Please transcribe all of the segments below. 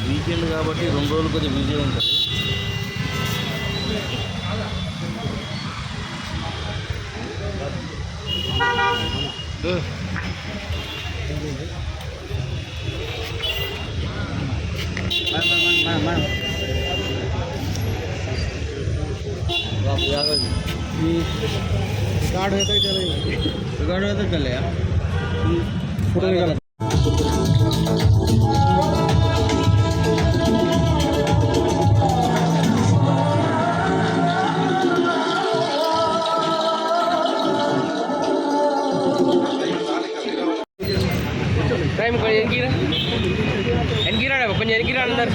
Weekend కాబట్టి 2 రోజులు కొద్దిగా బిజీ ఉంటుంది. रिकॉर्ड होता चले यार फोटो निकाला टाइम కొంచెం ఎన్కిరా కొంచెం ఎన్కిరా అందరు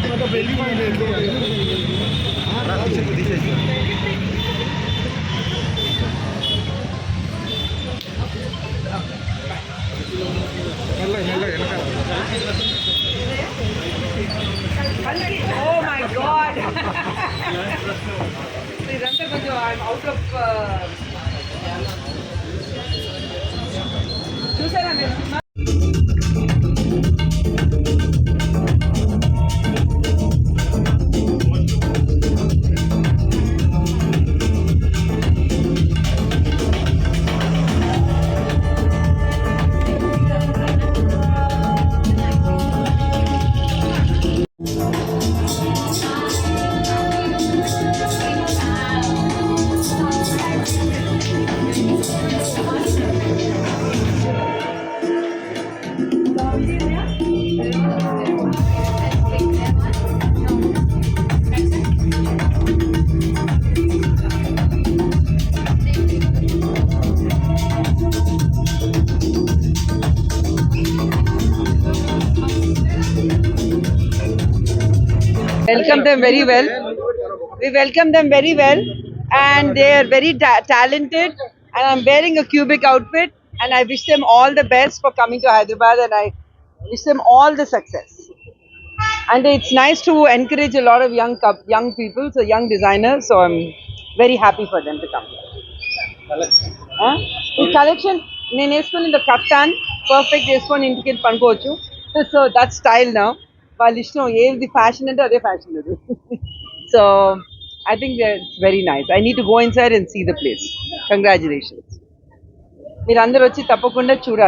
Oh my God! ఇదంతా కొంచెం అవుట్ ఆఫ్ చూసారా మీరు cinema? Welcome them very well. We welcome them very well, and they are very talented. And I'm wearing a cubic outfit, and I wish them all the best for coming to Hyderabad, and I wish them all the success. And it's nice to encourage a lot of young people, so young designers. So I'm very happy for them to come. The collection, నేను వేసుకుని the kaftan, perfect వేసుకొని ఇంటికి వెళ్ళి పనుకోవచ్చు. So that's style now. వాళ్ళ ఇష్టం ఏది fashion అంటే అదే ఫ్యాషన్ అది. So I think it's very nice. I need to go inside and see the place. Congratulations. మీరు అందరూ వచ్చి తప్పకుండా చూడాలి.